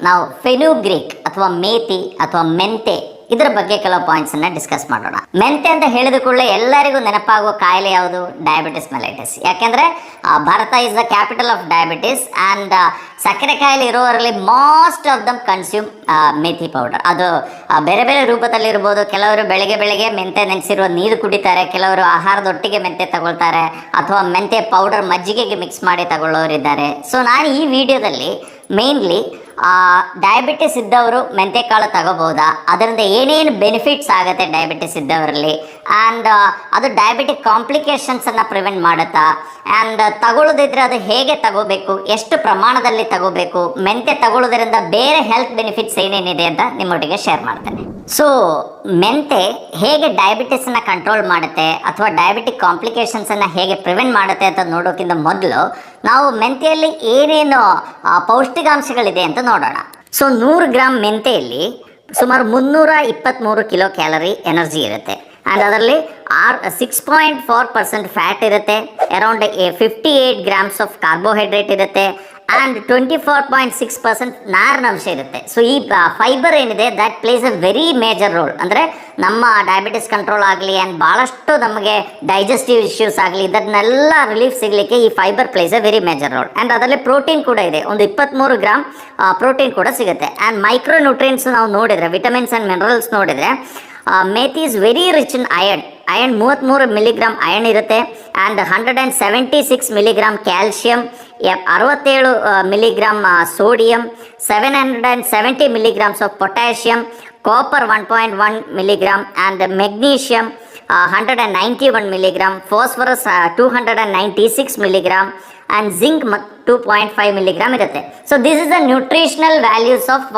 ನಾವು ಫೆನುಗ್ರೀಕ್ ಅಥವಾ ಮೇಥಿ ಅಥವಾ ಮೆಂತೆ ಇದರ ಬಗ್ಗೆ ಕೆಲವು ಪಾಯಿಂಟ್ಸ್ ಅನ್ನ ಡಿಸ್ಕಸ್ ಮಾಡೋಣ. ಮೆಂತೆ ಅಂತ ಹೇಳಿದ ಕೂಡಲೇ ಎಲ್ಲರಿಗೂ ನೆನಪಾಗುವ ಕಾಯಿಲೆ ಯಾವುದು? Diabetes mellitus. ಯಾಕೆಂದ್ರೆ Bharat is the capital of diabetes and ಸಕ್ಕರೆ ಕಾಯಿಲೆ ಇರೋವರಲ್ಲಿ most of them consume methi powder. ಅದು ಬೇರೆ ಬೇರೆ ರೂಪದಲ್ಲಿ ಇರ್ಬೋದು. ಕೆಲವರು ಬೆಳಗ್ಗೆ ಮೆಂತೆ ನೆನೆಸಿರುವ ನೀರು ಕುಡಿತಾರೆ, ಕೆಲವರು ಆಹಾರದೊಟ್ಟಿಗೆ ಮೆಂತೆ ತಗೊಳ್ತಾರೆ, ಅಥವಾ ಮೆಂತೆ ಪೌಡರ್ ಮಜ್ಜಿಗೆಗೆ ಮಿಕ್ಸ್ ಮಾಡಿ ತಗೊಳ್ಳೋರಿದ್ದಾರೆ. ಸೊ ನಾನು ಈ ವಿಡಿಯೋದಲ್ಲಿ ಮೇನ್ಲಿ ಡಯಾಬಿಟಿಸ್ ಇದ್ದವರು ಮೆಂತೆಕಾಳು ತಗೋಬೋದಾ, ಅದರಿಂದ ಏನೇನು ಬೆನಿಫಿಟ್ಸ್ ಆಗುತ್ತೆ ಡಯಾಬಿಟಿಸ್ ಇದ್ದವರಲ್ಲಿ, ಆ್ಯಂಡ್ ಅದು ಡಯಾಬಿಟಿಕ್ ಕಾಂಪ್ಲಿಕೇಶನ್ಸನ್ನು ಪ್ರಿವೆಂಟ್ ಮಾಡುತ್ತಾ, ಆ್ಯಂಡ್ ತಗೊಳ್ಳೋದಿದ್ರೆ ಅದು ಹೇಗೆ ತಗೋಬೇಕು, ಎಷ್ಟು ಪ್ರಮಾಣದಲ್ಲಿ ತಗೋಬೇಕು, ಮೆಂತೆ ತಗೊಳ್ಳೋದ್ರಿಂದ ಬೇರೆ ಹೆಲ್ತ್ ಬೆನಿಫಿಟ್ಸ್ ಏನೇನಿದೆ ಅಂತ ನಿಮ್ಮೊಟ್ಟಿಗೆ ಶೇರ್ ಮಾಡ್ತೇನೆ. ಸೊ ಮೆಂತೆ ಹೇಗೆ ಡಯಾಬಿಟಿಸನ್ನು ಕಂಟ್ರೋಲ್ ಮಾಡುತ್ತೆ ಅಥವಾ ಡಯಾಬಿಟಿಕ್ ಕಾಂಪ್ಲಿಕೇಶನ್ಸನ್ನು ಹೇಗೆ ಪ್ರಿವೆಂಟ್ ಮಾಡುತ್ತೆ ಅಂತ ನೋಡೋಕ್ಕಿಂತ ಮೊದಲು ನಾವು ಮೆಂತೆಯಲ್ಲಿ ಏನೇನು ಪೌಷ್ಟಿಕಾಂಶಗಳಿದೆ ಅಂತ ನೋಡೋಣ. ಸೊ 100 ಗ್ರಾಮ್ ಮೆಂತೆಯಲ್ಲಿ ಸುಮಾರು 323 ಕಿಲೋ ಕ್ಯಾಲರಿ ಎನರ್ಜಿ ಇರುತ್ತೆ. ಆ್ಯಂಡ್ ಅದರಲ್ಲಿ 6.4% ಫ್ಯಾಟ್ ಇರುತ್ತೆ, ಅರೌಂಡ್ 58 ಗ್ರಾಮ್ಸ್ ಆಫ್ ಕಾರ್ಬೋಹೈಡ್ರೇಟ್ ಇರುತ್ತೆ, ಆ್ಯಂಡ್ 24.6% ನಾರಿನಂಶ ಇರುತ್ತೆ. ಸೊ ಈ ಫೈಬರ್ ಏನಿದೆ that place A very major role. ಅಂದರೆ ನಮ್ಮ ಡಯಾಬಿಟಿಸ್ ಕಂಟ್ರೋಲ್ ಆಗಲಿ ಆ್ಯಂಡ್ ಭಾಳಷ್ಟು ನಮಗೆ ಡೈಜೆಸ್ಟಿವ್ ಇಶ್ಯೂಸ್ ಆಗಲಿ ಇದನ್ನೆಲ್ಲ ರಿಲೀಫ್ ಸಿಗಲಿಕ್ಕೆ ಈ fibre place A very major role. And ಅದರಲ್ಲಿ ಪ್ರೋಟೀನ್ ಕೂಡ ಇದೆ, ಒಂದು 23 ಗ್ರಾಮ್ ಪ್ರೋಟೀನ್ ಕೂಡ ಸಿಗುತ್ತೆ. ಆ್ಯಂಡ್ ಮೈಕ್ರೋ ನ್ಯೂಟ್ರಿಯೆಂಟ್ಸ್ ನಾವು ನೋಡಿದರೆ, ವಿಟಮಿನ್ಸ್ ಆ್ಯಂಡ್ ಮಿನರಲ್ಸ್ ನೋಡಿದರೆ, methi is very rich in iron. 33 milligram iron ಇರುತ್ತೆ, and 176 milligram calcium, 67 milligram sodium, 770 milligrams of potassium, copper 1.1 milligram, and magnesium 191 milligram, phosphorus 296 milligram, and zinc 2.5 milligram ಇರುತ್ತೆ. So this is the nutritional values of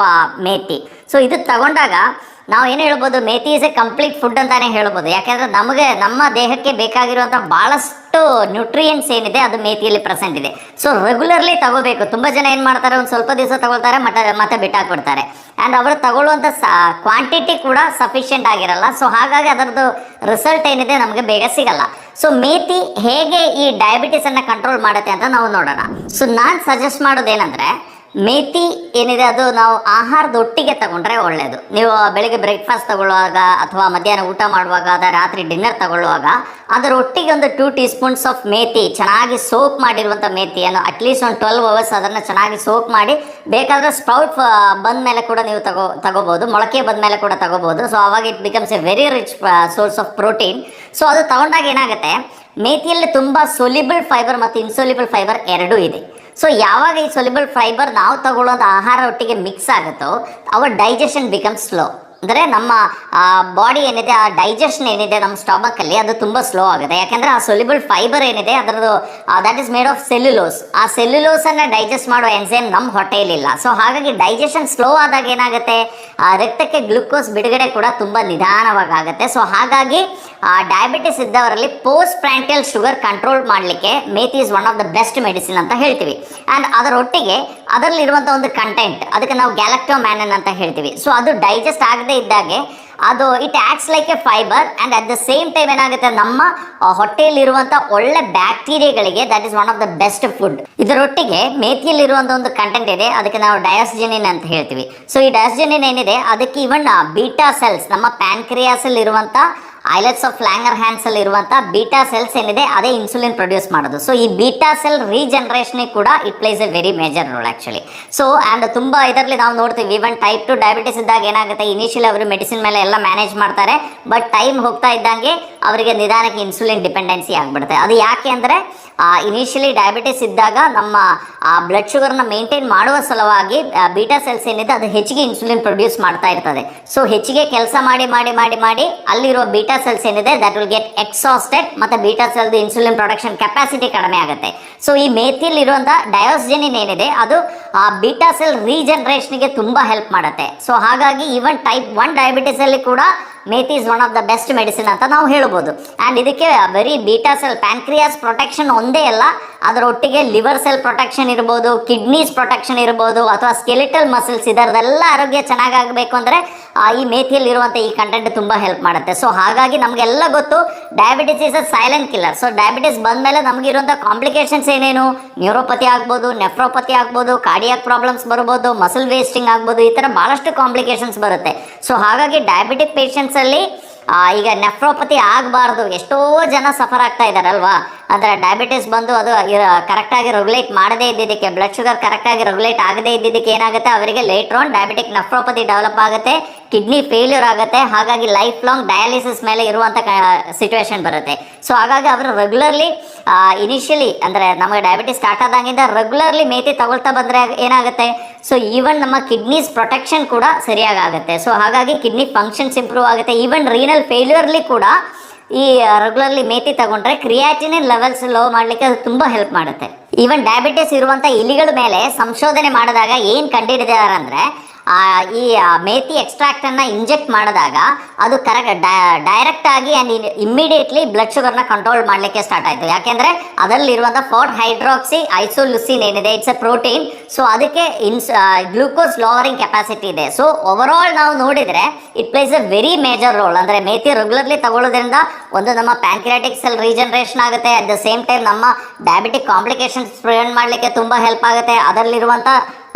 methi. So ಇದು ತಗೊಂಡಾಗ ನಾವು ಏನು ಹೇಳ್ಬೋದು, methi is a complete food ಅಂತಾನೆ ಹೇಳ್ಬೋದು. ಯಾಕೆಂದರೆ ನಮಗೆ ನಮ್ಮ ದೇಹಕ್ಕೆ ಬೇಕಾಗಿರುವಂಥ ಭಾಳಷ್ಟು ನ್ಯೂಟ್ರಿಯೆಂಟ್ಸ್ ಏನಿದೆ ಅದು ಮೇಥಿಯಲ್ಲಿ ಪ್ರೆಸೆಂಟ್ ಇದೆ. ಸೊ ರೆಗ್ಯುಲರ್ಲಿ ತಗೋಬೇಕು. ತುಂಬ ಜನ ಏನು ಮಾಡ್ತಾರೆ, ಒಂದು ಸ್ವಲ್ಪ ದಿವಸ ತಗೊಳ್ತಾರೆ ಮತ್ತೆ ಬಿಟ್ಟಾಕ್ಬಿಡ್ತಾರೆ, ಆ್ಯಂಡ್ ಅವರು ತಗೊಳ್ಳುವಂಥ ಕ್ವಾಂಟಿಟಿ ಕೂಡ ಸಫಿಷಿಯೆಂಟ್ ಆಗಿರಲ್ಲ. ಸೊ ಹಾಗಾಗಿ ಅದರದ್ದು ರಿಸಲ್ಟ್ ಏನಿದೆ ನಮಗೆ ಬೇಗ ಸಿಗಲ್ಲ. ಸೊ ಮೇಥಿ ಹೇಗೆ ಈ ಡಯಾಬಿಟಿಸನ್ನು ಕಂಟ್ರೋಲ್ ಮಾಡುತ್ತೆ ಅಂತ ನಾವು ನೋಡೋಣ. ಸೊ ನಾನು ಸಜೆಸ್ಟ್ ಮಾಡೋದೇನೆಂದರೆ, ಮೇಥಿ ಏನಿದೆ ಅದು ನಾವು ಆಹಾರದೊಟ್ಟಿಗೆ ತಗೊಂಡ್ರೆ ಒಳ್ಳೆಯದು. ನೀವು ಬೆಳಿಗ್ಗೆ ಬ್ರೇಕ್ಫಾಸ್ಟ್ ತಗೊಳ್ಳುವಾಗ ಅಥವಾ ಮಧ್ಯಾಹ್ನ ಊಟ ಮಾಡುವಾಗ ಅಥವಾ ರಾತ್ರಿ ಡಿನ್ನರ್ ತಗೊಳ್ಳುವಾಗ ಅದರೊಟ್ಟಿಗೆ ಒಂದು 2 ಟೀ ಸ್ಪೂನ್ಸ್ ಆಫ್ ಮೇಥಿ, ಚೆನ್ನಾಗಿ ಸೋಕ್ ಮಾಡಿರುವಂಥ ಮೇಥಿಯನ್ನು ಅಟ್ಲೀಸ್ಟ್ ಒಂದು 12 ಅವರ್ಸ್ ಅದನ್ನು ಚೆನ್ನಾಗಿ ಸೋಕ್ ಮಾಡಿ, ಬೇಕಾದರೆ ಸ್ಪ್ರೌಟ್ ಬಂದ ಮೇಲೆ ಕೂಡ ನೀವು ತಗೋಬೋದು, ಮೊಳಕೆ ಬಂದ ಮೇಲೆ ಕೂಡ ತಗೋಬೋದು. ಸೊ ಆವಾಗ it becomes A very rich source of protein. So ಅದು ತಗೊಂಡಾಗ ಏನಾಗುತ್ತೆ, ಮೇಥಿಯಲ್ಲಿ ತುಂಬ ಸೊಲ್ಯುಬಲ್ ಫೈಬರ್ ಮತ್ತು ಇನ್ಸೊಲ್ಯುಬಲ್ ಫೈಬರ್ ಎರಡೂ ಇದೆ. ಸೊ ಯಾವಾಗ ಈ ಸೊಲ್ಯುಬಲ್ ಫೈಬರ್ ನಾವು ತಗೊಳ್ಳೋದು ಆಹಾರ ಒಟ್ಟಿಗೆ ಮಿಕ್ಸ್ ಆಗುತ್ತೋ ಅವರ್ ಡೈಜೆಷನ್ ಬಿಕಮ್ ಸ್ಲೋ. ಅಂದರೆ ನಮ್ಮ ಬಾಡಿ ಏನಿದೆ, ಆ ಡೈಜೆಷನ್ ಏನಿದೆ ನಮ್ಮ ಸ್ಟಮಕಲ್ಲಿ ಅದು ತುಂಬ ಸ್ಲೋ ಆಗುತ್ತೆ. ಯಾಕೆಂದರೆ ಆ ಸೊಲ್ಯುಬಲ್ ಫೈಬರ್ ಏನಿದೆ ಅದರದ್ದು that is made of cellulose. ಆ ಸೆಲ್ಯುಲೋಸನ್ನು ಡೈಜೆಸ್ಟ್ ಮಾಡೋ ಎನ್ಸೈಮ್ ನಮ್ಮ ಹೊಟ್ಟೆಯಲ್ಲಿಲ್ಲ. ಸೊ ಹಾಗಾಗಿ ಡೈಜೆಷನ್ ಸ್ಲೋ ಆದಾಗ ಏನಾಗುತ್ತೆ, ರಕ್ತಕ್ಕೆ ಗ್ಲುಕೋಸ್ ಬಿಡುಗಡೆ ಕೂಡ ತುಂಬ ನಿಧಾನವಾಗಿ ಆಗುತ್ತೆ. ಸೊ ಹಾಗಾಗಿ ಡಯಾಬಿಟಿಸ್ ಇದ್ದವರಲ್ಲಿ ಪೋಸ್ಟ್ ಪ್ರ್ಯಾಂಟಿಯಲ್ ಶುಗರ್ ಕಂಟ್ರೋಲ್ ಮಾಡಲಿಕ್ಕೆ methi is one of the best medicine ಅಂತ ಹೇಳ್ತೀವಿ. ಆ್ಯಂಡ್ ಅದರೊಟ್ಟಿಗೆ ಅದರಲ್ಲಿರುವಂಥ ಒಂದು ಕಂಟೆಂಟ್, ಅದಕ್ಕೆ ನಾವು ಗ್ಯಾಲಕ್ಟೋಮ್ಯಾನನ್ ಅಂತ ಹೇಳ್ತೀವಿ. ಸೊ ಅದು ಡೈಜೆಸ್ಟ್ ಆಗದೆ ಇದ್ದಾಗೆ ಅದು it acts like a fibre, and at the same time ಏನಾಗುತ್ತೆ, ನಮ್ಮ ಹೊಟ್ಟೆಯಲ್ಲಿರುವಂಥ ಒಳ್ಳೆ ಬ್ಯಾಕ್ಟೀರಿಯಾಗಳಿಗೆ that is one of the best food. ಇದರೊಟ್ಟಿಗೆ ಮೇಥಿಯಲ್ಲಿರುವಂಥ ಒಂದು ಕಂಟೆಂಟ್ ಇದೆ, ಅದಕ್ಕೆ ನಾವು ಡಯಾಸ್ಜೆನಿನ್ ಅಂತ ಹೇಳ್ತೀವಿ. ಸೊ ಈ ಡಯಾಸ್ಜೆನಿನ್ ಏನಿದೆ ಅದಕ್ಕೆ ಇವನ್ ಬೀಟಾ ಸೆಲ್ಸ್, ನಮ್ಮ ಪ್ಯಾನ್ಕ್ರಿಯಾಸಲ್ಲಿ ಇರುವಂಥ ಐಲೆಟ್ಸ್ ಆಫ್ ಲ್ಯಾಂಗರ್ ಹ್ಯಾಂಡ್ಸ್ ಅಲ್ಲಿ ಇರುವಂಥ ಬೀಟಾ ಸೆಲ್ಸ್ ಏನಿದೆ ಅದೇ ಇನ್ಸುಲಿನ್ ಪ್ರೊಡ್ಯೂಸ್ ಮಾಡೋದು. ಸೊ ಈ ಬೀಟಾ ಸೆಲ್ ರೀಜನರೇಷನಿಗೆ ಕೂಡ it place A very major role actually. So and ತುಂಬ ಇದರಲ್ಲಿ ನಾವು ನೋಡ್ತೀವಿ, ಇವನ್ ಟೈಪ್ 2 ಡಯಾಬಿಟಿಸ್ ಇದ್ದಾಗ ಏನಾಗುತ್ತೆ, ಇನಿಷಿಯಲಿ ಅವರು ಮೆಡಿಸಿನ್ ಮೇಲೆ ಎಲ್ಲ ಮ್ಯಾನೇಜ್ ಮಾಡ್ತಾರೆ, ಬಟ್ ಟೈಮ್ ಹೋಗ್ತಾ ಇದ್ದಂಗೆ ಅವರಿಗೆ ನಿಧಾನಕ್ಕೆ ಇನ್ಸುಲಿನ್ ಡಿಪೆಂಡೆನ್ಸಿ ಆಗಿಬಿಡುತ್ತೆ. ಅದು ಯಾಕೆ ಅಂದರೆ ಇನಿಷಿಯಲಿ ಡಯಾಬಿಟಿಸ್ ಇದ್ದಾಗ ನಮ್ಮ ಬ್ಲಡ್ ಶುಗರ್ನ ಮೇಂಟೈನ್ ಮಾಡುವ ಸಲುವಾಗಿ ಬೀಟಾ ಸೆಲ್ಸ್ ಏನಿದೆ ಅದು ಹೆಚ್ಚಿಗೆ ಇನ್ಸುಲಿನ್ ಪ್ರೊಡ್ಯೂಸ್ ಮಾಡ್ತಾ ಇರ್ತದೆ. ಸೊ ಹೆಚ್ಚಿಗೆ ಕೆಲಸ ಮಾಡಿ ಮಾಡಿ ಮಾಡಿ ಮಾಡಿ ಅಲ್ಲಿರೋ ಬೀಟಾ ಸೆಲ್ಸ್ ಏನಿದೆ ದಟ್ ವಿಲ್ ಗೆಟ್ ಎಕ್ಸಾಸ್ಟೆಡ್, ಮತ್ತು ಬೀಟಾ ಸೆಲ್ದು ಇನ್ಸುಲಿನ್ ಪ್ರೊಡಕ್ಷನ್ ಕೆಪಾಸಿಟಿ ಕಡಿಮೆ ಆಗುತ್ತೆ. ಸೊ ಈ ಮೇಥಿಯಲ್ಲಿ ಇರುವಂಥ ಡಯಾಸ್ಜೆನಿನ್ ಏನಿದೆ ಅದು ಬೀಟಾ ಸೆಲ್ ರೀಜನರೇಷನ್ಗೆ ತುಂಬ ಹೆಲ್ಪ್ ಮಾಡುತ್ತೆ. ಸೊ ಹಾಗಾಗಿ ಈವನ್ ಟೈಪ್ 1 ಡಯಾಬಿಟಿಸಲ್ಲಿ ಕೂಡ methi is one of the best medicine ಅಂತ ನಾವು ಹೇಳ್ಬೋದು. ಆ್ಯಂಡ್ ಇದಕ್ಕೆ ಬರೀ ಬೀಟಾ ಸೆಲ್ ಪ್ಯಾನ್ಕ್ರಿಯಾಸ್ ಪ್ರೊಟೆಕ್ಷನ್ ಒಂದೇ ಅಲ್ಲ, ಅದರೊಟ್ಟಿಗೆ ಲಿವರ್ ಸೆಲ್ ಪ್ರೊಟೆಕ್ಷನ್ ಇರ್ಬೋದು, ಕಿಡ್ನೀಸ್ ಪ್ರೊಟೆಕ್ಷನ್ ಇರ್ಬೋದು, ಅಥವಾ ಸ್ಕೆಲಿಟಲ್ ಮಸಲ್ಸ್ ಇದರದೆಲ್ಲ ಆರೋಗ್ಯ ಚೆನ್ನಾಗಾಗಬೇಕು ಅಂದರೆ ಈ ಮೇಥಿಯಲ್ಲಿ ಇರುವಂಥ ಈ ಕಂಟೆಂಟ್ ತುಂಬ ಹೆಲ್ಪ್ ಮಾಡುತ್ತೆ. ಸೊ ಹಾಗಾಗಿ ನಮಗೆಲ್ಲ ಗೊತ್ತು diabetes is a silent killer. So diabetes ಬಂದಮೇಲೆ ನಮಗಿರುವಂಥ ಕಾಂಪ್ಲಿಕೇಶನ್ಸ್ ಏನೇನು, ನ್ಯೂರೋಪತಿ ಆಗ್ಬೋದು, ನೆಫ್ರೋಪತಿ ಆಗ್ಬೋದು, ಕಾರ್ಡಿಯಾಕ್ ಪ್ರಾಬ್ಲಮ್ಸ್ ಬರ್ಬೋದು, ಮಸಲ್ ವೇಸ್ಟಿಂಗ್ ಆಗ್ಬೋದು, ಈ ಥರ ಭಾಳಷ್ಟು ಕಾಂಪ್ಲಿಕೇಶನ್ಸ್ ಬರುತ್ತೆ. ಸೊ ಹಾಗಾಗಿ ಡಯಾಬಿಟಿಕ್ ಪೇಷಂಟ್ಸಲ್ಲಿ ಈಗ ನೆಫ್ರೋಪತಿ ಆಗಬಾರ್ದು, ಎಷ್ಟೋ ಜನ ಸಫರ್ ಆಗ್ತಾ ಇದ್ದಾರಲ್ವಾ. ಅಂದರೆ ಡಯಾಬಿಟಿಸ್ ಬಂದು ಅದು ಕರೆಕ್ಟಾಗಿ ರೆಗ್ಯುಲೇಟ್ ಮಾಡದೇ ಇದ್ದಿದ್ದಕ್ಕೆ, ಬ್ಲಡ್ ಶುಗರ್ ಕರೆಕ್ಟಾಗಿ ರೆಗ್ಯುಲೇಟ್ ಆಗದೇ ಇದ್ದಿದ್ದಕ್ಕೆ ಏನಾಗುತ್ತೆ, ಅವರಿಗೆ later on diabetic nephropathy develop ಆಗುತ್ತೆ, ಕಿಡ್ನಿ ಫೇಲ್ಯೂರ್ ಆಗುತ್ತೆ. ಹಾಗಾಗಿ ಲೈಫ್ ಲಾಂಗ್ ಡಯಾಲಿಸಿಸ್ ಮೇಲೆ ಇರುವಂಥ ಸಿಚುವೇಶನ್ ಬರುತ್ತೆ. ಸೊ ಹಾಗಾಗಿ ಅವರು ರೆಗ್ಯುಲರ್ಲಿ ಇನಿಷಿಯಲಿ ಅಂದರೆ ನಮಗೆ ಡಯಾಬಿಟಿಸ್ ಸ್ಟಾರ್ಟ್ ಆದಾಗಿಂದ ರೆಗ್ಯುಲರ್ಲಿ ಮೇಥಿ ತಗೊಳ್ತಾ ಬಂದರೆ ಏನಾಗುತ್ತೆ, ಸೊ ಈವನ್ ನಮ್ಮ ಕಿಡ್ನೀಸ್ ಪ್ರೊಟೆಕ್ಷನ್ ಕೂಡ ಸರಿಯಾಗಿ ಆಗುತ್ತೆ. ಸೊ ಹಾಗಾಗಿ ಕಿಡ್ನಿ ಫಂಕ್ಷನ್ಸ್ ಇಂಪ್ರೂವ್ ಆಗುತ್ತೆ. ಈವನ್ ರೀನಲ್ ಫೇಲ್ಯೂರ್ಲಿ ಕೂಡ ಈ ರೆಗ್ಯುಲರ್ಲಿ ಮೇಥಿ ತಗೊಂಡ್ರೆ ಕ್ರಿಯಾಟಿನಿನ್ ಲೆವೆಲ್ಸ್ ಲೋ ಮಾಡಲಿಕ್ಕೆ ಅದು ತುಂಬ ಹೆಲ್ಪ್ ಮಾಡುತ್ತೆ. ಈವನ್ ಡಯಾಬಿಟಿಸ್ ಇರುವಂಥ ಇಲಿಗಳ ಮೇಲೆ ಸಂಶೋಧನೆ ಮಾಡಿದಾಗ ಏನು ಕಂಡುಹಿಡಿದಿದ್ದಾರೆ ಅಂದರೆ, ಈ ಮೇಥಿ ಎಕ್ಸ್ಟ್ರಾಕ್ಟನ್ನು ಇಂಜೆಕ್ಟ್ ಮಾಡಿದಾಗ ಅದು ಡೈರೆಕ್ಟ್ ಆಗಿ ಆ್ಯಂಡ್ ಇಮ್ಮಿಡಿಯೇಟ್ಲಿ ಬ್ಲಡ್ ಶುಗರ್ನ ಕಂಟ್ರೋಲ್ ಮಾಡಲಿಕ್ಕೆ ಸ್ಟಾರ್ಟ್ ಆಯಿತು. ಯಾಕೆಂದರೆ ಅದರಲ್ಲಿರುವಂಥ 4-ಹೈಡ್ರಾಕ್ಸಿ ಐಸೋಲುಸಿನ್ ಏನಿದೆ, ಇಟ್ಸ್ ಎ ಪ್ರೋಟೀನ್. ಸೊ ಅದಕ್ಕೆ ಗ್ಲೂಕೋಸ್ ಲೋವರಿಂಗ್ ಕೆಪಾಸಿಟಿ ಇದೆ. ಸೊ ಓವರಾಲ್ ನಾವು ನೋಡಿದರೆ it place A very major role. ಅಂದರೆ ಮೇಥಿ ರೆಗ್ಯುಲರ್ಲಿ ತಗೊಳ್ಳೋದ್ರಿಂದ ಒಂದು ನಮ್ಮ ಪ್ಯಾಂಕ್ರಿಯಾಟಿಕ್ ಸೆಲ್ ರೀಜನರೇಷನ್ ಆಗುತ್ತೆ, ಅಟ್ ದ ಸೇಮ್ ಟೈಮ್ ನಮ್ಮ ಡಯಾಬಿಟಿಕ್ ಕಾಂಪ್ಲಿಕೇಶನ್ಸ್ ಪ್ರಿವೆಂಟ್ ಮಾಡಲಿಕ್ಕೆ ತುಂಬ ಹೆಲ್ಪ್ ಆಗುತ್ತೆ. ಅದರಲ್ಲಿರುವಂಥ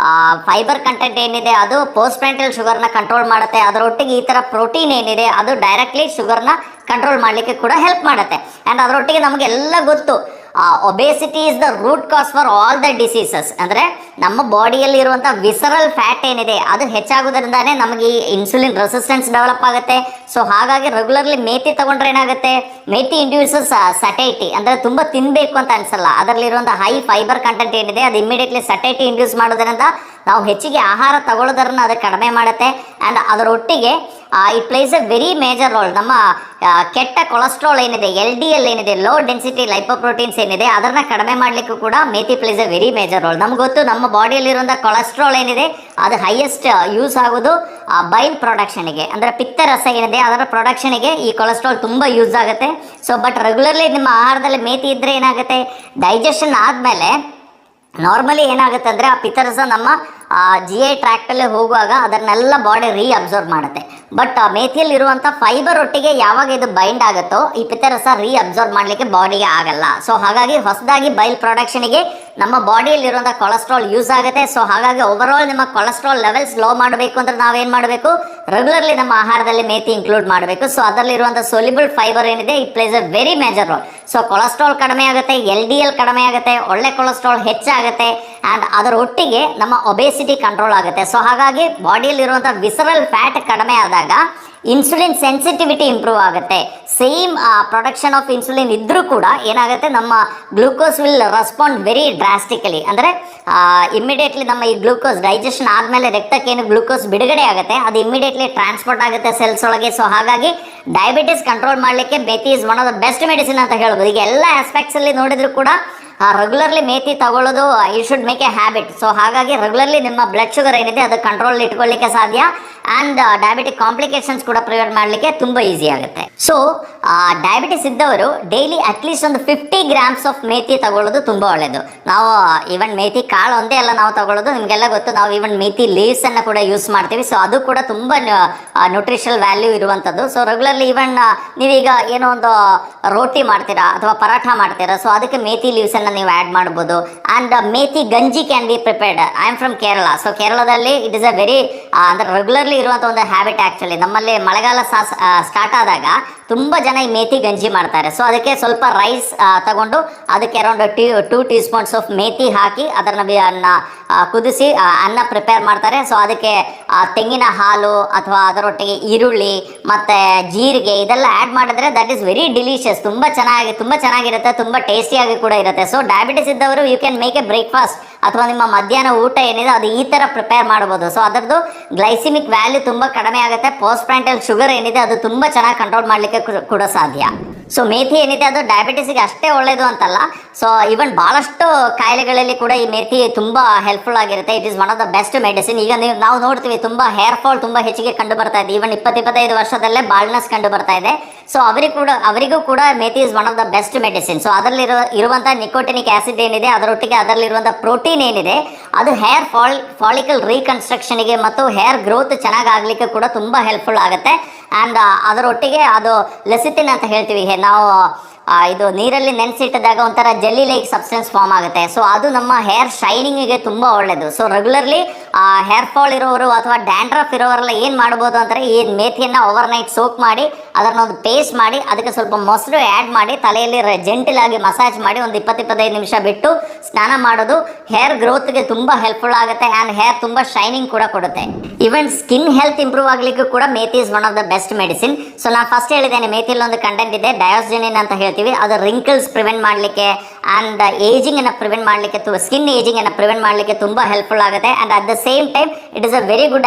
ಫೈಬರ್ ಕಂಟೆಂಟ್ ಏನಿದೆ ಅದು ಪೋಸ್ಟ್ ಪ್ರೆಂಟಲ್ ಶುಗರ್ನ ಕಂಟ್ರೋಲ್ ಮಾಡುತ್ತೆ. ಅದರೊಟ್ಟಿಗೆ ಈ ಥರ ಪ್ರೋಟೀನ್ ಏನಿದೆ ಅದು ಡೈರೆಕ್ಟ್ಲಿ ಶುಗರ್ನ ಕಂಟ್ರೋಲ್ ಮಾಡಲಿಕ್ಕೆ ಕೂಡ ಹೆಲ್ಪ್ ಮಾಡುತ್ತೆ. ಆ್ಯಂಡ್ ಅದರೊಟ್ಟಿಗೆ ನಮಗೆಲ್ಲ ಗೊತ್ತು obesity is the root cause for all the diseases. ಅಂದರೆ ನಮ್ಮ ಬಾಡಿಯಲ್ಲಿ ಇರುವಂಥ ವಿಸರಲ್ ಫ್ಯಾಟ್ ಏನಿದೆ ಅದು ಹೆಚ್ಚಾಗೋದ್ರಿಂದಾನೇ ನಮಗೆ ಈ ಇನ್ಸುಲಿನ್ ರೆಸಿಸ್ಟೆನ್ಸ್ ಡೆವಲಪ್ ಆಗುತ್ತೆ. ಸೊ ಹಾಗಾಗಿ ರೆಗ್ಯುಲರ್ಲಿ ಮೇಥಿ ತಗೊಂಡ್ರೆ ಏನಾಗುತ್ತೆ, ಮೇಥಿ ಇಂಡ್ಯೂಸಸ್ ಸಟೈಟಿ, ಅಂದರೆ ತುಂಬ ತಿನ್ನಬೇಕು ಅಂತ ಅನಿಸಲ್ಲ. ಅದರಲ್ಲಿರುವಂಥ ಹೈ ಫೈಬರ್ ಕಂಟೆಂಟ್ ಏನಿದೆ ಅದು ಇಮಿಡಿಯೇಟ್ಲಿ ಸಟೈಟಿ ಇಂಡ್ಯೂಸ್ ಮಾಡೋದ್ರಿಂದ ನಾವು ಹೆಚ್ಚಿಗೆ ಆಹಾರ ತಗೊಳ್ಳೋದನ್ನು ಅದು ಕಡಿಮೆ ಮಾಡುತ್ತೆ. ಆ್ಯಂಡ್ ಅದರೊಟ್ಟಿಗೆ it place A very major role. ನಮ್ಮ ಕೆಟ್ಟ ಕೊಲೆಸ್ಟ್ರಾಲ್ ಏನಿದೆ, LDL ಏನಿದೆ, ಲೋ ಡೆನ್ಸಿಟಿ ಲೈಪೋಪ್ರೋಟೀನ್ಸ್ ಏನಿದೆ, ಅದನ್ನು ಕಡಿಮೆ ಮಾಡಲಿಕ್ಕೂ ಕೂಡ methi place A very major role. ನಮ್ಗೆ ಗೊತ್ತು ನಮ್ಮ ಬಾಡಿಯಲ್ಲಿರುವಂಥ ಕೊಲೆಸ್ಟ್ರಾಲ್ ಏನಿದೆ ಅದು ಹೈಯೆಸ್ಟ್ ಯೂಸ್ ಆಗೋದು ಬೈಲ್ ಪ್ರೊಡಕ್ಷನಿಗೆ, ಅಂದರೆ ಪಿತ್ತರಸ ಏನಿದೆ ಅದರ ಪ್ರೊಡಕ್ಷನಿಗೆ ಈ ಕೊಲೆಸ್ಟ್ರಾಲ್ ತುಂಬ ಯೂಸ್ ಆಗುತ್ತೆ. ಸೊ ಬಟ್ ರೆಗ್ಯುಲರ್ಲಿ ನಿಮ್ಮ ಆಹಾರದಲ್ಲಿ ಮೇಥಿ ಇದ್ದರೆ ಏನಾಗುತ್ತೆ, ಡೈಜೆಷನ್ ಆದಮೇಲೆ ನಾರ್ಮಲಿ ಏನಾಗುತ್ತೆ ಅಂದರೆ ಆ ಪಿತ್ತರಸ ನಮ್ಮ GI ಟ್ರ್ಯಾಕ್ಟಲ್ಲಿ ಹೋಗುವಾಗ ಅದನ್ನೆಲ್ಲ ಬಾಡಿ ಅಬ್ಸರ್ವ್ ಮಾಡುತ್ತೆ. ಬಟ್ ಮೇಥಿಯಲ್ಲಿರುವಂಥ ಫೈಬರ್ ಒಟ್ಟಿಗೆ ಯಾವಾಗ ಇದು ಬೈಂಡ್ ಆಗುತ್ತೋ ಈ ಪಿತ್ತರಸ ಅಬ್ಸರ್ವ್ ಮಾಡಲಿಕ್ಕೆ ಬಾಡಿಗೆ ಆಗಲ್ಲ. ಸೊ ಹಾಗಾಗಿ ಹೊಸದಾಗಿ ಬೈಲ್ ಪ್ರೊಡಕ್ಷನಿಗೆ ನಮ್ಮ ಬಾಡಿಯಲ್ಲಿರುವಂಥ ಕೊಲೆಸ್ಟ್ರಾಲ್ ಯೂಸ್ ಆಗುತ್ತೆ. ಸೊ ಹಾಗಾಗಿ ಓವರಾಲ್ ನಿಮ್ಮ ಕೊಲೆಸ್ಟ್ರಾಲ್ ಲೆವೆಲ್ಸ್ ಲೋ ಮಾಡಬೇಕು ಅಂದರೆ ನಾವೇನು ಮಾಡಬೇಕು, ರೆಗ್ಯುಲರ್ಲಿ ನಮ್ಮ ಆಹಾರದಲ್ಲಿ ಮೇಥಿ ಇನ್ಕ್ಲೂಡ್ ಮಾಡಬೇಕು. ಸೊ ಅದರಲ್ಲಿರುವಂಥ ಸೊಲ್ಯುಬಲ್ ಫೈಬರ್ ಏನಿದೆ it place A very major role. So cholesterol ಕಡಿಮೆ ಆಗುತ್ತೆ, LDL ಕಡಿಮೆ ಆಗುತ್ತೆ, ಒಳ್ಳೆ ಕೊಲೆಸ್ಟ್ರಾಲ್ ಹೆಚ್ಚಾಗುತ್ತೆ, ಆ್ಯಂಡ್ ಅದರ ಒಟ್ಟಿಗೆ ನಮ್ಮ ಒಬೇಸಿಟಿ ಕಂಟ್ರೋಲ್ ಆಗುತ್ತೆ. ಸೊ ಹಾಗಾಗಿ ಬಾಡಿಯಲ್ಲಿರುವಂಥ ವಿಸರಲ್ ಫ್ಯಾಟ್ ಕಡಿಮೆ ಆದಾಗ ಇನ್ಸುಲಿನ್ ಸೆನ್ಸಿಟಿವಿಟಿ ಇಂಪ್ರೂವ್ ಆಗುತ್ತೆ. ಸೇಮ್ ಪ್ರೊಡಕ್ಷನ್ ಆಫ್ ಇನ್ಸುಲಿನ್ ಇದ್ದರೂ ಕೂಡ ಏನಾಗುತ್ತೆ, ನಮ್ಮ glucose will respond very drastically. ಅಂದರೆ ಇಮ್ಮಿಡಿಯೇಟ್ಲಿ ನಮ್ಮ ಈ ಗ್ಲೂಕೋಸ್ ಡೈಜೆಷನ್ ಆದಮೇಲೆ ರಕ್ತಕ್ಕೆ ಏನು ಗ್ಲೂಕೋಸ್ ಬಿಡುಗಡೆ ಆಗುತ್ತೆ ಅದು ಇಮ್ಮಿಡಿಯೇಟ್ಲಿ ಟ್ರಾನ್ಸ್ಪೋರ್ಟ್ ಆಗುತ್ತೆ ಸೆಲ್ಸ್ ಒಳಗೆ. ಸೊ ಹಾಗಾಗಿ ಡಯಾಬಿಟಿಸ್ ಕಂಟ್ರೋಲ್ ಮಾಡಲಿಕ್ಕೆ methi is one of the best medicine ಅಂತ ಹೇಳ್ಬೋದು. ಈಗ ಎಲ್ಲ ಆಸ್ಪೆಕ್ಟ್ಸಲ್ಲಿ ನೋಡಿದ್ರು ಕೂಡ ರೆಗ್ಯುಲರ್ಲಿ ಮೇಥಿ ತಗೊಳ್ಳೋದು you should make a habit. So ಹಾಗಾಗಿ ರೆಗ್ಯುಲರ್ಲಿ ನಿಮ್ಮ ಬ್ಲಡ್ ಶುಗರ್ ಏನಿದೆ ಅದು ಕಂಟ್ರೋಲ್ ಇಟ್ಕೊಳ್ಳಿಕ್ಕೆ ಸಾಧ್ಯ, ಆ್ಯಂಡ್ ಡಯಾಬಿಟಿಕ್ ಕಾಂಪ್ಲಿಕೇಶನ್ಸ್ ಕೂಡ ಪ್ರಿವೆಂಟ್ ಮಾಡಲಿಕ್ಕೆ ತುಂಬ ಈಸಿ ಆಗುತ್ತೆ. ಸೊ ಡಯಾಬಿಟಿಸ್ ಇದ್ದವರು ಡೈಲಿ ಅಟ್ಲೀಸ್ಟ್ ಒಂದು 50 ಗ್ರಾಮ್ಸ್ ಆಫ್ ಮೇಥಿ ತಗೊಳ್ಳೋದು ತುಂಬ ಒಳ್ಳೆಯದು. ನಾವು ಈವನ್ ಮೇಥಿ ಕಾಳು ಒಂದೇ ಅಲ್ಲ ನಾವು ತಗೊಳ್ಳೋದು, ನಿಮಗೆಲ್ಲ ಗೊತ್ತು, ನಾವು ಈವನ್ ಮೇಥಿ ಲೀವ್ಸನ್ನು ಕೂಡ ಯೂಸ್ ಮಾಡ್ತೀವಿ. ಸೊ ಅದು ಕೂಡ ತುಂಬ ನ್ಯೂಟ್ರಿಷನಲ್ ವ್ಯಾಲ್ಯೂ ಇರುವಂಥದ್ದು. ಸೊ ರೆಗ್ಯುಲರ್ಲಿ ಈವನ್ ನೀವೀಗ ಏನೋ ಒಂದು ರೋಟಿ ಮಾಡ್ತೀರಾ ಅಥವಾ ಪರಾಠ ಮಾಡ್ತೀರಾ, ಸೊ ಅದಕ್ಕೆ ಮೇಥಿ ಲೀವ್ಸನ್ನು ನೀವು ಆ್ಯಡ್ ಮಾಡ್ಬೋದು. ಆ್ಯಂಡ್ ಮೇಥಿ ಗಂಜಿ can be prepared. I am from Kerala. So ಕೇರಳದಲ್ಲಿ ಇಟ್ ಇಸ್ ಅ ವೆರಿ ಅಂದರೆ ರೆಗ್ಯುಲರ್ಲಿ ಇರುವಂಥ ಒಂದು ಹ್ಯಾಬಿಟ್. ಆ್ಯಕ್ಚುಲಿ ನಮ್ಮಲ್ಲಿ ಮಳೆಗಾಲ ಸ್ಟಾರ್ಟ್ ಆದಾಗ ತುಂಬ ಜನ ಈ ಮೇಥಿ ಗಂಜಿ ಮಾಡ್ತಾರೆ. ಸೊ ಅದಕ್ಕೆ ಸ್ವಲ್ಪ ರೈಸ್ ತಗೊಂಡು ಅದಕ್ಕೆ around 2 teaspoons of methi ಹಾಕಿ ಅದನ್ನು ಕುದಿಸಿ ಅನ್ನ ಪ್ರಿಪೇರ್ ಮಾಡ್ತಾರೆ. ಸೊ ಅದಕ್ಕೆ ತೆಂಗಿನ ಹಾಲು ಅಥವಾ ಅದರೊಟ್ಟಿಗೆ ಈರುಳ್ಳಿ ಮತ್ತು ಜೀರಿಗೆ ಇದೆಲ್ಲ ಆ್ಯಡ್ ಮಾಡಿದ್ರೆ ದಟ್ ಈಸ್ ವೆರಿ ಡಿಲಿಷಿಯಸ್. ತುಂಬ ಚೆನ್ನಾಗಿರುತ್ತೆ, ತುಂಬ ಟೇಸ್ಟಿಯಾಗಿ ಕೂಡ ಇರುತ್ತೆ. ಸೊ ಡಯಾಬಿಟಿಸ್ ಇದ್ದವರು you can make a breakfast ಅಥವಾ ನಿಮ್ಮ ಮಧ್ಯಾಹ್ನ ಊಟ ಏನಿದೆ ಅದು ಈ ಥರ ಪ್ರಿಪೇರ್ ಮಾಡ್ಬೋದು. ಸೊ ಅದರದ್ದು ಗ್ಲೈಸಿಮಿಕ್ ವ್ಯಾಲ್ಯೂ ತುಂಬ ಕಡಿಮೆ ಆಗುತ್ತೆ. ಪೋಸ್ಟ್ ಪ್ರೆಂಟಲ್ ಶುಗರ್ ಏನಿದೆ ಅದು ತುಂಬ ಚೆನ್ನಾಗಿ ಕಂಟ್ರೋಲ್ ಮಾಡಲಿಕ್ಕೆ ಕೂಡ ಸಾಧ್ಯ. ಸೊ ಮೇಥಿ ಏನಿದೆ ಅದು ಡಯಾಬಿಟಿಸ್ಗೆ ಅಷ್ಟೇ ಒಳ್ಳೆಯದು ಅಂತಲ್ಲ, ಸೊ ಈವನ್ ಭಾಳಷ್ಟು ಕಾಯಿಲೆಗಳಲ್ಲಿ ಕೂಡ ಈ ಮೇಥಿ ತುಂಬ ಹೆಲ್ಪ್ಫುಲ್ ಆಗಿರುತ್ತೆ. It is one of the best medicine. ಈಗ ನಾವು ನೋಡ್ತೀವಿ ತುಂಬ ಹೇರ್ ಫಾಲ್ ತುಂಬ ಹೆಚ್ಚಿಗೆ ಕಂಡು ಬರ್ತಾ ಇದೆ. ಈವನ್ 20-25 ವರ್ಷದಲ್ಲೇ ಬಾಲ್ನೆಸ್ ಕಂಡು ಬರ್ತಾ ಇದೆ. ಸೊ ಅವರಿಗೂ ಕೂಡ methi is one of the best medicine. So ಅದರಲ್ಲಿ ಇರುವಂಥ ನಿಕೋಟಿನಿಕ್ ಆಸಿಡ್ ಏನಿದೆ, ಅದರೊಟ್ಟಿಗೆ ಅದರಲ್ಲಿರುವಂಥ ಪ್ರೋಟೀನ್ ಏನಿದೆ, ಅದು ಹೇರ್ ಫಾಲಿಕಲ್ ರೀಕನ್ಸ್ಟ್ರಕ್ಷನ್ಗೆ ಮತ್ತು ಹೇರ್ ಗ್ರೋತ್ ಚೆನ್ನಾಗಿ ಆಗಲಿಕ್ಕೆ ಕೂಡ ತುಂಬ ಹೆಲ್ಪ್ಫುಲ್ ಆಗುತ್ತೆ. ಆ್ಯಂಡ್ ಅದರೊಟ್ಟಿಗೆ ಅದು ಲೆಸಿತಿನ್ ಅಂತ ಹೇಳ್ತೀವಿ ನಾವು, ಇದು ನೀರಲ್ಲಿ ನೆನೆಸಿಟ್ಟಿದಾಗ ಒಂಥರ ಜೆಲ್ಲಿ ಲೈಕ್ ಸಬ್ಸ್ಟೆನ್ಸ್ ಫಾರ್ಮ್ ಆಗುತ್ತೆ. ಸೊ ಅದು ನಮ್ಮ ಹೇರ್ ಶೈನಿಂಗಿಗೆ ತುಂಬ ಒಳ್ಳೆಯದು. ಸೊ ರೆಗ್ಯುಲರ್ಲಿ ಹೇರ್ ಫಾಲ್ ಇರೋರು ಅಥವಾ ಡ್ಯಾಂಡ್ರಫ್ ಇರೋರೆಲ್ಲ ಏನು ಮಾಡ್ಬೋದು ಅಂದರೆ ಈ ಮೇಥಿಯನ್ನು ಓವರ್ ನೈಟ್ ಸೋಕ್ ಮಾಡಿ ಅದನ್ನೊಂದು ಪೇಸ್ಟ್ ಮಾಡಿ ಅದಕ್ಕೆ ಸ್ವಲ್ಪ ಮೊಸರು ಆ್ಯಡ್ ಮಾಡಿ ತಲೆಯಲ್ಲಿ ಜೆಂಟಲ್ ಆಗಿ ಮಸಾಜ್ ಮಾಡಿ ಒಂದು 20-25 ನಿಮಿಷ ಬಿಟ್ಟು ಸ್ನಾನ ಮಾಡೋದು ಹೇರ್ ಗ್ರೋತ್ಗೆ ತುಂಬ ಹೆಲ್ಪ್ಫುಲ್ ಆಗುತ್ತೆ. ಆ್ಯಂಡ್ ಹೇರ್ ತುಂಬ ಶೈನಿಂಗ್ ಕೂಡ ಕೊಡುತ್ತೆ. ಈವನ್ ಸ್ಕಿನ್ ಹೆಲ್ತ್ ಇಂಪ್ರೂವ್ ಆಗಲಿಕ್ಕೂ ಕೂಡ methi is one of the best medicine. So ನಾನು ಫಸ್ಟ್ ಹೇಳಿದ್ದೇನೆ ಮೇಥಿಯಲ್ಲಿ ಒಂದು ಕಂಟೆಂಟ್ ಇದೆ ಡಯೋಸ್ಜೆನಿನ್ ಅಂತ ಹೇಳ್ತೀವಿ. ಅದು ರಿಂಕಲ್ಸ್ ಪ್ರಿವೆಂಟ್ ಮಾಡಲಿಕ್ಕೆ ಆ್ಯಂಡ್ ಏಜಿಂಗನ್ನು ಪ್ರಿವೆಂಟ್ ಮಾಡಲಿಕ್ಕೆ, ಸ್ಕಿನ್ ಏಜಿಂಗನ್ನು ಪ್ರಿವೆಂಟ್ ಮಾಡಲಿಕ್ಕೆ ತುಂಬ ಹೆಲ್ಪ್ಫುಲ್ ಆಗುತ್ತೆ. And at the same time it is a very good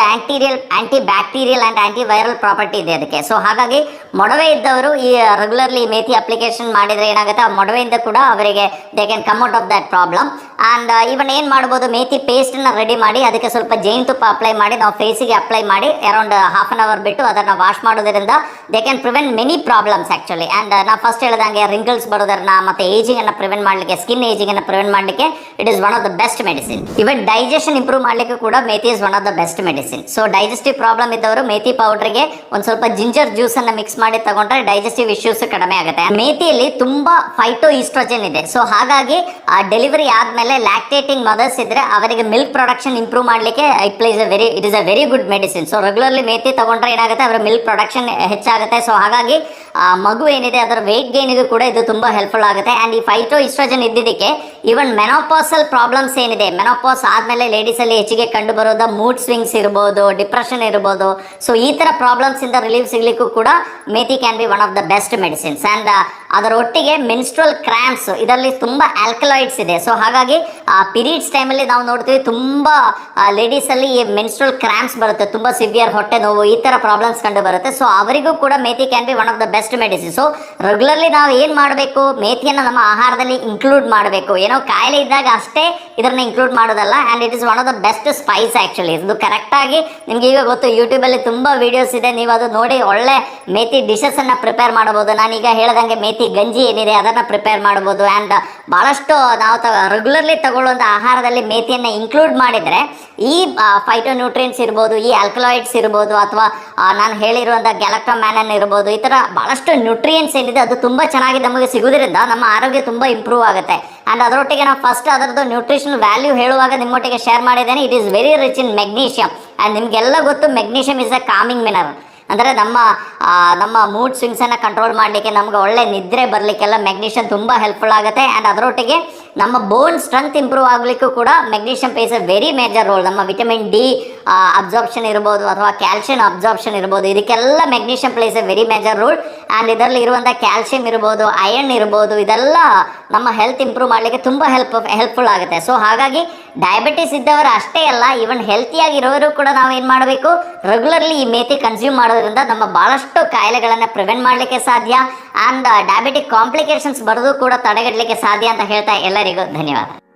anti bacterial and anti viral property ಇದೆ ಅದಕ್ಕೆ. ಸೊ ಹಾಗಾಗಿ ಮೊಡವೆ ಇದ್ದವರು ಈ ರೆಗ್ಯುಲರ್ಲಿ ಮೇಥಿ ಅಪ್ಲಿಕೇಶನ್ ಮಾಡಿದರೆ ಏನಾಗುತ್ತೆ, ಆ ಮೊಡವೆಯಿಂದ ಕೂಡ ಅವರಿಗೆ they can come out of that problem. And even ಏನು ಮಾಡ್ಬೋದು, ಮೇಥಿ ಪೇಸ್ಟನ್ನು ರೆಡಿ ಮಾಡಿ ಅದಕ್ಕೆ ಸ್ವಲ್ಪ ಜೇನುತುಪ್ಪ ಅಪ್ಲೈ ಮಾಡಿ ನಾವು ಫೇಸಿಗೆ ಅಪ್ಲೈ ಮಾಡಿ ಅರೌಂಡ್ ಹಾಫ್ ಅನ್ ಅವರ್ ಬಿಟ್ಟು ಅದನ್ನು ವಾಶ್ ಮಾಡೋದ್ರಿಂದ they can prevent many problems actually. And ನಾವು ಫಸ್ಟ್ ಹೇಳಿದಂಗೆ ರಿಂಕಲ್ಸ್ ಬರೋದನ್ನ ಮತ್ತು ಏಜಿಂಗನ್ನು ಪ್ರಿವೆಂಟ್ ಮಾಡಲಿಕ್ಕೆ, ಸ್ಕಿನ್ ಏಜಿಂಗನ್ನು ಪ್ರಿವೆಂಟ್ ಮಾಡಲಿಕ್ಕೆ it is one of the best medicine. Even digestion improve ಮಾಡಲಿಕ್ಕೆ ಕೂಡ methi is one of the best medicine. So digestive problem ಇದ್ದವರು ಮೇಥಿ ಪೌಡ್ರಿಗೆ ಒಂದು ಸ್ವಲ್ಪ ಜಿಂಜರ್ ಜ್ಯೂಸನ್ನು ಮಿಕ್ಸ್ ಮಾಡಿ ತಗೊಂಡ್ರೆ ಡೈಜೆಸ್ಟಿವ್ ಇಶ್ಯೂಸ್ ಕಡಿಮೆ ಆಗುತ್ತೆ. ಮೇಥಿಯಲ್ಲಿ ತುಂಬ ಫೈಟೋ ಈಸ್ಟ್ರೋಜನ್ ಇದೆ. ಸೊ ಹಾಗಾಗಿ ಡೆಲಿವರಿ ಆದಮೇಲೆ ಲ್ಯಾಕ್ಟೇಟಿಂಗ್ ಮದರ್ಸ್ ಇದ್ರೆ ಅವರಿಗೆ ಮಿಲ್ಕ್ ಪ್ರೊಡಕ್ಷನ್ ಇಂಪ್ರೂವ್ ಮಾಡಲಿಕ್ಕೆ it is a very good medicine. So regularly methi ತಗೊಂಡ್ರೆ ಏನಾಗುತ್ತೆ, ಅವರ ಮಿಲ್ಕ್ ಪ್ರೊಡಕ್ಷನ್ ಹೆಚ್ಚಾಗುತ್ತೆ. ಸೊ ಹಾಗಾಗಿ ಮಗು ಏನಿದೆ ಅದರ ವೆಯ್ಟ್ ಗೇನಿಗೂ ಕೂಡ ಇದು ತುಂಬ ಹೆಲ್ಪ್ಫುಲ್ ಆಗುತ್ತೆ. ಆ್ಯಂಡ್ ಈ ಫೈಟೋ ಈಸ್ಟ್ರೋಜನ್ ಇದ್ದಿದ್ದಕ್ಕೆ ಇವನ್ ಮೆನೋಪಾಸಲ್ ಪ್ರಾಬ್ಲಮ್ಸ್ ಏನಿದೆ, ಮೆನೋಪಾಸ್ ಆದಮೇಲೆ ಲೇಡೀಸಲ್ಲಿ ಹೆಚ್ಚಿಗೆ ಕಂಡು ಬರೋದ ಮೂಡ್ ಸ್ವಿಂಗ್ಸ್ ಇರ್ಬೋದು, ಡಿಪ್ರೆಷನ್ ಇರ್ಬೋದು. ಸೊ ಈ ಥರ ಪ್ರಾಬ್ಲಮ್ಸಿಂದ ರಿಲೀಫ್ ಸಿಗಲಿಕ್ಕೂ ಕೂಡ methi can be one of the best medicines. And ಅದರೊಟ್ಟಿಗೆ ಮೆನ್ಸ್ಟ್ರಲ್ ಕ್ರ್ಯಾಂಪ್ಸ್ ಇದರಲ್ಲಿ ತುಂಬ ಆಲ್ಕಲಾಯ್ಡ್ಸ್ ಇದೆ. ಸೊ ಹಾಗಾಗಿ ಪೀರಿಯಡ್ಸ್ ಟೈಮಲ್ಲಿ ನಾವು ನೋಡ್ತೀವಿ ತುಂಬ ಲೇಡೀಸಲ್ಲಿ ಈ ಮೆನ್ಸ್ಟ್ರಲ್ ಕ್ರ್ಯಾಂಪ್ಸ್ ಬರುತ್ತೆ, ತುಂಬ ಸಿವಿಯರ್ ಹೊಟ್ಟೆ ನೋವು, ಈ ಥರ ಪ್ರಾಬ್ಲಮ್ಸ್ ಕಂಡು ಬರುತ್ತೆ. ಸೊ ಅವರಿಗೂ ಕೂಡ methi can be one of the best medicine. So regularly ನಾವು ಏನು ಮಾಡಬೇಕು, ಮೇಥಿಯನ್ನು ನಮ್ಮ ಆಹಾರದಲ್ಲಿ ಇನ್ಕ್ಲೂಡ್ ಮಾಡಬೇಕು. ಏನೋ ಕಾಯಿಲೆ ಇದ್ದಾಗ ಅಷ್ಟೇ ಇದನ್ನು ಇನ್ಕ್ಲೂಡ್ ಮಾಡೋದಲ್ಲ. And it is one of the best Spice actually. ಇದು ಕರೆಕ್ಟಾಗಿ ನಿಮ್ಗೆ ಈಗ ಗೊತ್ತು, ಯೂಟ್ಯೂಬಲ್ಲಿ ತುಂಬ ವೀಡಿಯೋಸ್ ಇದೆ, ನೀವು ಅದು ನೋಡಿ ಒಳ್ಳೆ ಮೇಥಿ ಡಿಶಸನ್ನು ಪ್ರಿಪೇರ್ ಮಾಡ್ಬೋದು. ನಾನೀಗ ಹೇಳ್ದಂಗೆ ಮೇಥಿ ಗಂಜಿ ಏನಿದೆ ಅದನ್ನು ಪ್ರಿಪೇರ್ ಮಾಡ್ಬೋದು. ಆ್ಯಂಡ್ ಭಾಳಷ್ಟು ನಾವು ರೆಗ್ಯುಲರ್ಲಿ ತಗೊಳ್ಳುವಂಥ ಆಹಾರದಲ್ಲಿ ಮೇಥಿಯನ್ನು ಇನ್ಕ್ಲೂಡ್ ಮಾಡಿದರೆ ಈ ಫೈಟೋನ್ಯೂಟ್ರಿಯೆಂಟ್ಸ್ ಇರ್ಬೋದು, ಈ ಆಲ್ಕಲಾಯ್ಡ್ಸ್ ಇರ್ಬೋದು, ಅಥವಾ ನಾನು ಹೇಳಿರುವಂಥ ಗ್ಯಾಲಕ್ಟೋಮ್ಯಾನನ್ ಇರ್ಬೋದು, ಈ ಥರ ಭಾಳಷ್ಟು ನ್ಯೂಟ್ರಿಯೆಂಟ್ಸ್ ಏನಿದೆ ಅದು ತುಂಬ ಚೆನ್ನಾಗಿ ನಮಗೆ ಸಿಗೋದ್ರಿಂದ ನಮ್ಮ ಆರೋಗ್ಯ ತುಂಬ ಇಂಪ್ರೂವ್ ಆಗುತ್ತೆ. ಆ್ಯಂಡ್ ಅದರೊಟ್ಟಿಗೆ ನಾವು ಫಸ್ಟ್ ಅದರದ್ದು ನ್ಯೂಟ್ರಿಷನ್ ವ್ಯಾಲ್ಯೂ ಹೇಳುವಾಗ ನಿಮ್ಮೊಟ್ಟಿಗೆ ಶೇರ್ ಮಾಡಿದ್ದೇನೆ. It is very rich in magnesium. And ನಿಮಗೆಲ್ಲ ಗೊತ್ತು magnesium is a coming mineral. ಅಂದರೆ ನಮ್ಮ ಮೂಡ್ ಸ್ವಿಂಗ್ಸನ್ನು ಕಂಟ್ರೋಲ್ ಮಾಡಲಿಕ್ಕೆ, ನಮ್ಗೆ ಒಳ್ಳೆ ನಿದ್ರೆ ಬರಲಿಕ್ಕೆಲ್ಲ ಮೆಗ್ನೀಷಿಯಮ್ ತುಂಬ ಹೆಲ್ಪ್ಫುಲ್ ಆಗುತ್ತೆ. ಆ್ಯಂಡ್ ಅದರೊಟ್ಟಿಗೆ ನಮ್ಮ ಬೋನ್ ಸ್ಟ್ರೆಂತ್ ಇಂಪ್ರೂವ್ ಆಗಲಿಕ್ಕೂ ಕೂಡ magnesium place a very major role. ನಮ್ಮ ವಿಟಮಿನ್ ಡಿ ಅಬ್ಸಾರ್ಪ್ಷನ್ ಇರ್ಬೋದು ಅಥವಾ ಕ್ಯಾಲ್ಸಿಯಂ ಅಬ್ಸಾರ್ಪ್ಷನ್ ಇರ್ಬೋದು, ಇದಕ್ಕೆಲ್ಲ magnesium place A very major role. And ಇದರಲ್ಲಿ ಇರುವಂಥ ಕ್ಯಾಲ್ಸಿಯಂ ಇರ್ಬೋದು, ಐರನ್ ಇರ್ಬೋದು, ಇದೆಲ್ಲ ನಮ್ಮ ಹೆಲ್ತ್ ಇಂಪ್ರೂವ್ ಮಾಡಲಿಕ್ಕೆ ತುಂಬ ಹೆಲ್ಪ್ಫುಲ್ ಆಗುತ್ತೆ. ಸೊ ಹಾಗಾಗಿ ಡಯಾಬಿಟಿಸ್ ಇದ್ದವರು ಅಷ್ಟೇ ಅಲ್ಲ, ಈವನ್ ಹೆಲ್ತಿಯಾಗಿರೋರು ಕೂಡ ನಾವು ಏನು ಮಾಡಬೇಕು, ರೆಗ್ಯುಲರ್ಲಿ ಈ ಮೇಥಿ ಕನ್ಸ್ಯೂಮ್ ಮಾಡೋದ್ರಿಂದ ನಮ್ಮ ಭಾಳಷ್ಟು ಕಾಯಿಲೆಗಳನ್ನು ಪ್ರಿವೆಂಟ್ ಮಾಡಲಿಕ್ಕೆ ಸಾಧ್ಯ. ಆ್ಯಂಡ್ ಡಯಾಬಿಟಿಕ್ ಕಾಂಪ್ಲಿಕೇಶನ್ಸ್ ಬರೋದು ಕೂಡ ತಡೆಗಟ್ಟಲಿಕ್ಕೆ ಸಾಧ್ಯ ಅಂತ ಹೇಳ್ತಾ ಎಲ್ಲರಿಗೂ ಧನ್ಯವಾದ.